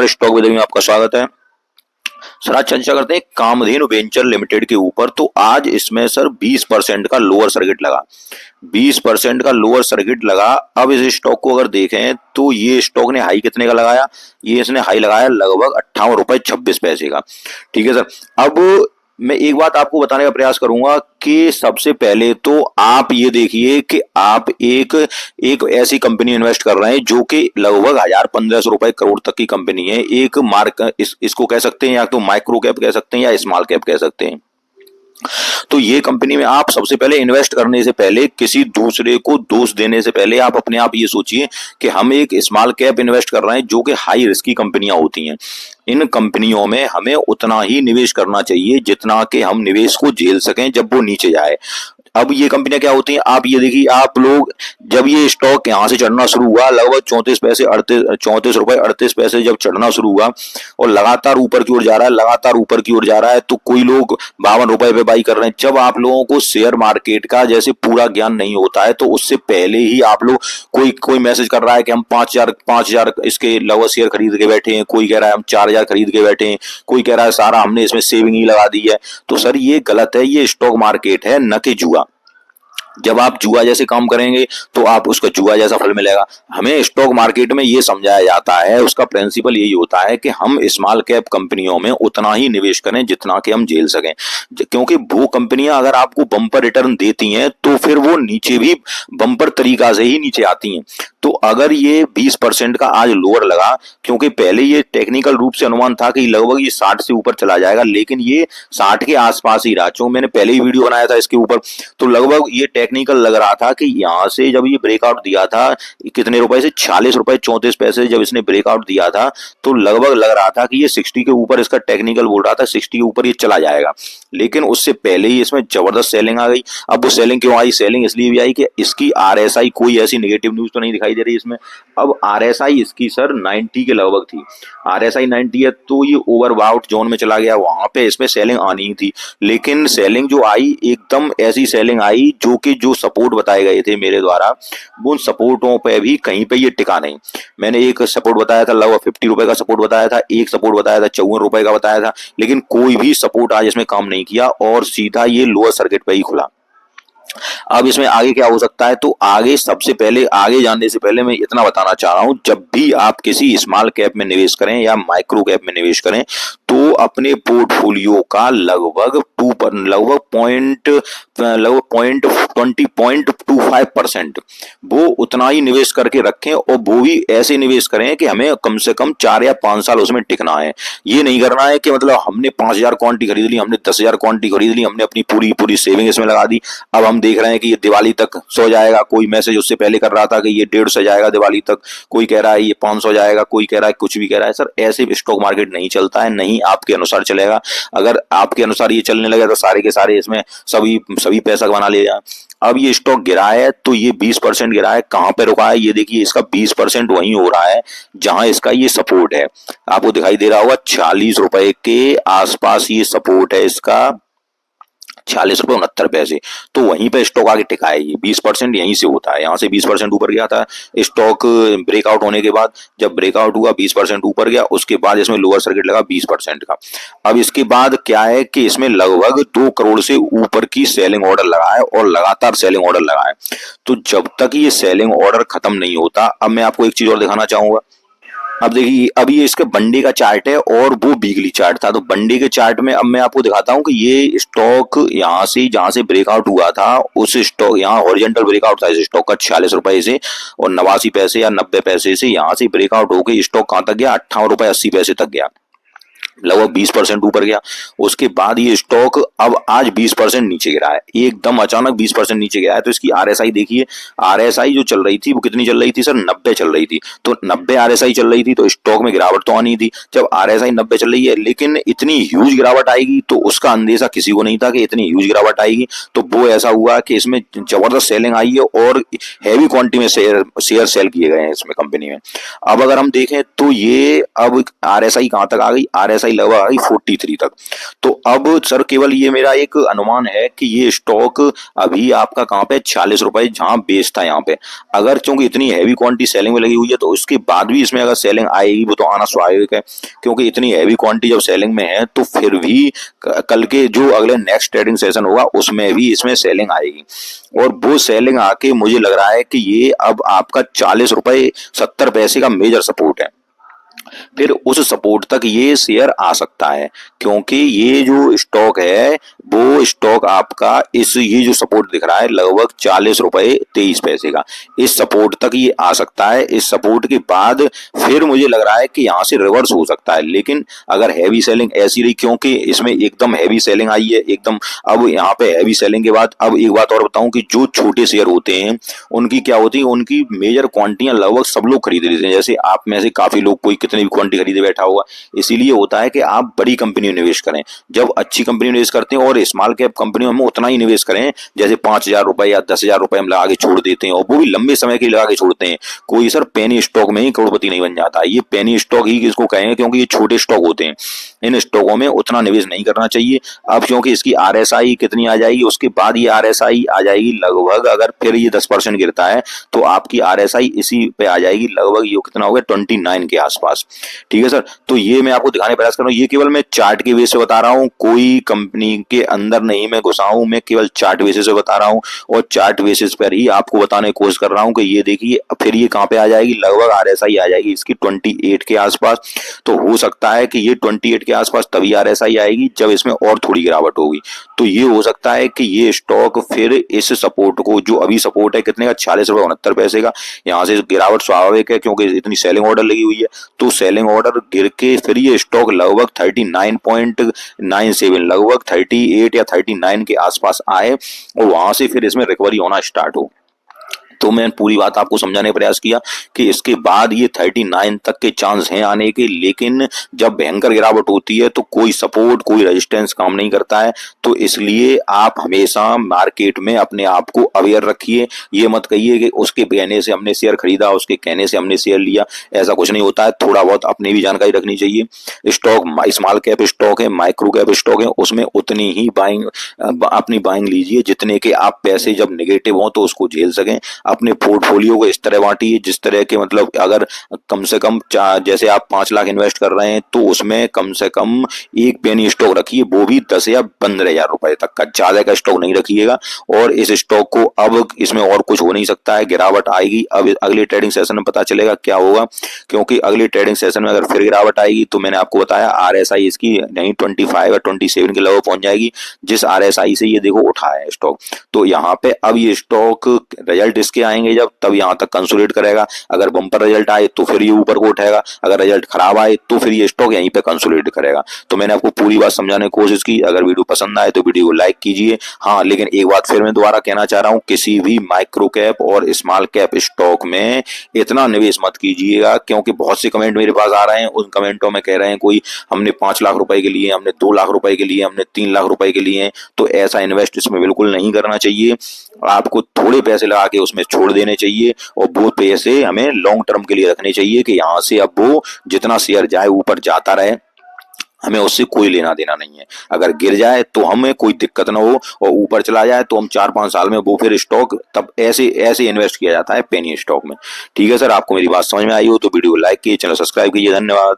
Stock with में आपका स्वागत है। सर आज चर्चा करते हैं कामधेनु वेंचर लिमिटेड के ऊपर। तो आज इसमें सर 20% का लोअर सर्किट लगा, 20% का लोअर सर्किट लगा। अब इस स्टॉक को अगर देखें तो ये स्टॉक ने हाई कितने का लगाया, ये इसने हाई लगाया लगभग 58 रुपए 26 पैसे का। ठीक है सर। अब मैं एक बात आपको बताने का प्रयास करूंगा कि सबसे पहले तो आप ये देखिए कि आप एक एक ऐसी कंपनी इन्वेस्ट कर रहे हैं जो कि लगभग 1000-1500 रुपए करोड़ तक की कंपनी है। एक मार्क इसको कह सकते हैं, या तो माइक्रो कैप कह सकते हैं या स्मॉल कैप कह सकते हैं। तो ये कंपनी में आप सबसे पहले इन्वेस्ट करने से पहले, किसी दूसरे को दोष देने से पहले आप अपने आप ये सोचिए कि हम एक स्मॉल कैप इन्वेस्ट कर रहे हैं जो कि हाई रिस्की कंपनियां होती हैं। इन कंपनियों में हमें उतना ही निवेश करना चाहिए जितना कि हम निवेश को झेल सकें जब वो नीचे जाए। अब ये कंपनियां क्या होती हैं, आप ये देखिए, आप लोग जब ये स्टॉक यहां से चढ़ना शुरू हुआ लगभग 34 रुपए 38 पैसे जब चढ़ना शुरू हुआ और लगातार ऊपर की ओर जा रहा है, लगातार ऊपर की ओर जा रहा है, तो कोई लोग 52 रुपए पे बाई कर रहे हैं। जब आप लोगों को शेयर मार्केट का जैसे पूरा ज्ञान नहीं होता है तो उससे पहले ही आप लोग कोई मैसेज कर रहा है कि हम 5000 इसके लगभग शेयर खरीद के बैठे हैं, कोई कह रहा है हम 4000 खरीद के बैठे हैं, कोई कह रहा है सारा हमने इसमें सेविंग ही लगा दी है। तो सर ये गलत है, ये स्टॉक मार्केट है न कि जुआ। जब आप जुआ जैसे काम करेंगे तो आप उसको जुआ जैसा फल मिलेगा। हमें स्टॉक मार्केट में ये समझाया जाता है, उसका प्रिंसिपल यही होता है कि हम स्मॉल कैप कंपनियों में उतना ही निवेश करें जितना कि हम झेल सकें, क्योंकि वो कंपनियां अगर आपको बम्पर रिटर्न देती हैं तो फिर वो नीचे भी बम्पर तरीका से ही नीचे आती हैं। तो अगर ये 20% का आज लोअर लगा, क्योंकि पहले ये टेक्निकल रूप से अनुमान था कि लगभग ये 60 से ऊपर चला जाएगा, लेकिन ये 60 के आसपास ही रहा। मैंने पहले ही वीडियो बनाया था इसके ऊपर, तो लगभग ये टेक्निकल लग रहा था कि यहां से जब ये ब्रेकआउट दिया था कितने रुपए से, 46 रुपए 34 पैसे जब इसने ब्रेकआउट दिया था तो लगभग लग रहा था कि ये 60 के ऊपर, इसका टेक्निकल बोल रहा था 60 के ऊपर ये चला जाएगा। लेकिन उससे पहले ही इसमें जबरदस्त सेलिंग आ गई। अब वो सेलिंग क्यों आई? सेलिंग इसलिए भी आई कि इसकी आरएसआई, कोई ऐसी नेगेटिव न्यूज तो नहीं दिखाई दे रही इसमें। अब आरएसआई इसकी सर 90 के लगभग थी, आरएसआई 90 है, तो ये ओवरबाउट जोन में चला गया, वहां पे इसमें सेलिंग आनी ही थी। लेकिन सेलिंग जो आई एकदम ऐसी सेलिंग आई जो सपोर्ट बताए गए थे मेरे द्वारा, उन सपोर्टों पे भी कहीं पे ये टिका नहीं। मैंने एक सपोर्ट बताया था लगभग 50 रुपए का सपोर्ट बताया था, एक सपोर्ट बताया था 54 रुपए का बताया था, लेकिन कोई भी सपोर्ट आज इसमें काम नहीं किया और सीधा ये लोअर सर्किट पे ही खुला। अब इसमें आगे क्या हो सकता है, तो आगे सबसे पहले, आगे जानने से पहले मैं इतना बताना चाह रहा हूं, जब भी आप किसी स्मॉल कैप में निवेश करें या माइक्रो कैप में निवेश करें तो अपने पोर्टफोलियो का लगभग 0.25% वो उतना ही निवेश करके रखें, और वो भी ऐसे निवेश करें कि हमें कम से कम 4 या 5 साल उसमें टिकना है। ये नहीं करना है कि मतलब हमने 5000 क्वांटिटी खरीद ली, हमने 10,000 क्वांटिटी खरीद ली, हमने अपनी पूरी सेविंग इसमें लगा दी, अब हम देख रहे हैं कि ये दिवाली तक 100 जाएगा। कोई मैसेज उससे पहले कर रहा था कि ये 150 जाएगा दिवाली तक, कोई कह रहा है ये 500 जाएगा, कोई कह रहा है कुछ भी कह रहा है। सर ऐसे स्टॉक मार्केट नहीं चलता है, नहीं आपके अनुसार चलेगा। अगर आपके अनुसार ये चलने लगे तो सारे के सारे इसमें सभी पैसा बना ले जाए। अब ये स्टॉक गिरा है तो ये 20% गिरा है, कहां पे रुका है ये देखिए, इसका 20% वहीं हो रहा है जहां इसका ये सपोर्ट है, आपको दिखाई दे रहा होगा 40 रुपए के आसपास ये सपोर्ट है इसका, 46 रुपए 69 पैसे। तो वहीं पे स्टॉक आगे टिका है। ये 20% यहीं से होता है, यहाँ से 20% ऊपर गया था स्टॉक ब्रेकआउट होने के बाद। जब ब्रेकआउट हुआ 20% ऊपर गया, उसके बाद इसमें लोअर सर्किट लगा 20% का। अब इसके बाद क्या है कि इसमें लगभग 2 करोड़ से ऊपर की सेलिंग ऑर्डर लगा है और लगातार सेलिंग ऑर्डर लगा है। तो जब तक ये सेलिंग ऑर्डर खत्म नहीं होता, अब मैं आपको एक चीज और दिखाना चाहूंगा। अब देखिए, अब ये इसके बंडे का चार्ट है और वो वीकली चार्ट था। तो बंडे के चार्ट में अब मैं आपको दिखाता हूं कि ये स्टॉक यहां से, जहां से ब्रेकआउट हुआ था, उस स्टॉक यहाँ हॉरिजॉन्टल ब्रेकआउट था इस स्टॉक का 46 रुपए से, और 89 पैसे या 90 पैसे से यहां से ब्रेकआउट होकर स्टॉक कहां तक गया, 58 रुपए 80 पैसे तक गया, लगभग 20% ऊपर गया। उसके बाद ये स्टॉक अब आज 20% नीचे गिरा है, एकदम अचानक 20% नीचे गिरा है। तो इसकी आरएसआई देखिए, आरएसआई जो चल रही थी वो कितनी चल रही थी सर, 90 चल रही थी। तो 90 आरएसआई चल रही थी तो स्टॉक में गिरावट तो आनी थी। जब आरएसआई 90 चल रही है, लेकिन इतनी ह्यूज गिरावट आएगी तो उसका अंदेशा किसी को नहीं था कि इतनी ह्यूज गिरावट आएगी। तो वो ऐसा हुआ कि इसमें जबरदस्त सेलिंग आई है और हैवी क्वांटिटी में शेयर सेल किए गए हैं इसमें कंपनी में। अब अगर हम देखें तो ये अब आरएसआई कहां तक आ गई, आरएसआई RSI लगभग आ गई 43 तक। तो अब सर केवल ये मेरा एक अनुमान है कि ये स्टॉक अभी आपका कहाँ पे 40 रुपए जहां बेचता है यहाँ पे, अगर चूंकि इतनी हैवी क्वांटिटी सेलिंग में लगी हुई है तो उसके बाद भी इसमें अगर सेलिंग आएगी वो तो आना स्वाभाविक है, क्योंकि इतनी हैवी क्वांटिटी जब सेलिंग में है तो फिर भी कल के जो अगले नेक्स्ट ट्रेडिंग सेशन होगा उसमें भी इसमें सेलिंग आएगी, और वो सेलिंग आके मुझे लग रहा है कि ये अब आपका 40 रुपए 70 पैसे का मेजर सपोर्ट है। फिर उस सपोर्ट तक ये शेयर आ सकता है, क्योंकि ये जो स्टॉक है वो स्टॉक आपका इस ये जो सपोर्ट दिख रहा है लगभग 40 रुपए 23 पैसे का, इस सपोर्ट तक ये आ सकता है। इस सपोर्ट के बाद फिर मुझे लग रहा है कि यहाँ से रिवर्स हो सकता है, लेकिन अगर हैवी सेलिंग ऐसी रही, क्योंकि इसमें एकदम हैवी सेलिंग आई है एकदम, अब यहाँ पे हैवी सेलिंग के बाद अब एक बात और बताऊं कि जो छोटे शेयर होते हैं उनकी क्या होती है, उनकी मेजर क्वांटिटियां लगभग सब लोग खरीद लेते हैं, जैसे आप में से काफी लोग कोई कितनी भी क्वांटिटी खरीदे बैठा होगा। इसीलिए होता है कि आप बड़ी कंपनी में निवेश करें, जब अच्छी कंपनी में निवेश करते हैं, और स्मॉल कैप कंपनियों में उतना ही निवेश करें, जैसे 5,000 रुपए या 10,000 रुपए हम लगा के छोड़ देते हैं, और वो भी लंबे समय के लिए लगा के छोड़ते हैं। कोई सर पेनी स्टॉक में ही करोड़पति नहीं बन जाता, ये पेनी स्टॉक ही किसको कहेंगे, क्योंकि ये छोटे स्टॉक होते हैं, इन स्टॉकों में उतना निवेश नहीं करना चाहिए। अब क्योंकि इसकी RSI कितनी आ जाएगी, उसके बाद ये RSI आ जाएगी लगभग, अगर फिर ये 10% गिरता है तो आपकी RSI इसी पे आ जाएगी लगभग, ये कितना हो गया 29 के आसपास। ठीक है सर, तो ये मैं आपको दिखाने प्रयास कर रहा हूँ, ये केवल मैं चार्ट के बेस से बता रहा हूँ, कोई कंपनी के अंदर नहीं मैं घुसा हूं, मैं केवल चार्ट बेसिस से बता रहा हूँ, और चार्ट बेसिस पर ही आपको बताने की कोशिश कर रहा हूँ कि ये देखिए फिर ये कहां पे आ जाएगी, लगभग RSI आ जाएगी इसकी 28 के आसपास। तो हो सकता है कि ये 28 के आसपास तभी RSI आएगी जब इसमें और थोड़ी गिरावट होगी, तो ये हो सकता है कि ये स्टॉक फिर इस सपोर्ट को, जो अभी सपोर्ट है कितने का 40 रुपए 69 पैसे का, यहाँ से गिरावट स्वाभाविक है क्योंकि इतनी सेलिंग ऑर्डर लगी हुई है, तो सेलिंग ऑर्डर गिर के फिर ये स्टॉक लगभग 39.97 लगभग 38 या 39 के आसपास आए, और वहां से फिर इसमें रिकवरी होना स्टार्ट हो। तो मैं पूरी बात आपको समझाने का प्रयास किया कि इसके बाद ये 39 तक के चांस हैं आने के, लेकिन जब भयंकर गिरावट होती है तो कोई सपोर्ट कोई रेजिस्टेंस काम नहीं करता है। तो इसलिए आप हमेशा मार्केट में अपने आप को अवेयर रखिए, ये मत कहिए कि उसके कहने से हमने शेयर खरीदा, उसके कहने से हमने शेयर लिया, ऐसा कुछ नहीं होता है। थोड़ा बहुत अपनी भी जानकारी रखनी चाहिए। स्टॉक स्मॉल कैप स्टॉक है, माइक्रो कैप स्टॉक है, उसमें उतनी ही बाइंग अपनी बाइंग लीजिए जितने के आप पैसे जब नेगेटिव हो तो उसको झेल सकें। अपने पोर्टफोलियो को इस तरह बांटिए जिस तरह के, मतलब अगर कम से कम जैसे आप 5 लाख इन्वेस्ट कर रहे हैं तो उसमें कम से कम एक पेनी स्टॉक रखिए, वो भी 10 या 15,000 रुपए तक का, ज्यादा का स्टॉक नहीं रखिएगा। और इस स्टॉक को अब इसमें और कुछ हो नहीं सकता है, गिरावट आएगी, अब अगले ट्रेडिंग सेशन में पता चलेगा क्या होगा, क्योंकि अगले ट्रेडिंग सेशन में अगर फिर गिरावट आएगी तो मैंने आपको बताया RSI इसकी नहीं 25 या 27 के लेवल पहुंच जाएगी, जिस RSI से ये देखो उठा है स्टॉक। तो यहाँ पे अब ये स्टॉक रिजल्ट इसके आएंगे जब, तब यहाँ तक कंसोलिडेट करेगा। अगर बम्पर रिजल्ट आए तो फिर ये ऊपर को उठेगा, अगर रिजल्ट खराब आए तो फिर ये स्टॉक यहीं पे कंसोलिडेट करेगा। तो मैंने आपको पूरी बात समझाने की कोशिश की। अगर वीडियो पसंद आए तो वीडियो को लाइक कीजिए। हाँ, लेकिन एक बात फिर मैं दोबारा कहना चाह रहा हूँ, किसी भी माइक्रो कैप और स्मॉल कैप स्टॉक में इतना निवेश मत कीजिएगा, क्योंकि बहुत से कमेंट मेरे पास आ रहे हैं, उन कमेंटों में कह रहे हैं कोई हमने 5 लाख रुपए के लिए, हमने 2 लाख रुपए के लिए, हमने 3 लाख रुपए के लिए, तो ऐसा इन्वेस्ट इसमें बिल्कुल नहीं करना चाहिए। आपको थोड़े पैसे लगा के उसमें छोड़ देने चाहिए, और वो पैसे हमें लॉन्ग टर्म के लिए रखने चाहिए कि यहाँ से अब वो जितना शेयर जाए ऊपर जाता रहे, हमें उससे कोई लेना देना नहीं है। अगर गिर जाए तो हमें कोई दिक्कत ना हो, और ऊपर चला जाए तो हम 4-5 साल में वो फिर स्टॉक, तब ऐसे ऐसे इन्वेस्ट किया जाता है पेनी स्टॉक में। ठीक है सर, आपको मेरी बात समझ में आई हो तो वीडियो को लाइक कीजिए, चैनल सब्सक्राइब कीजिए। धन्यवाद।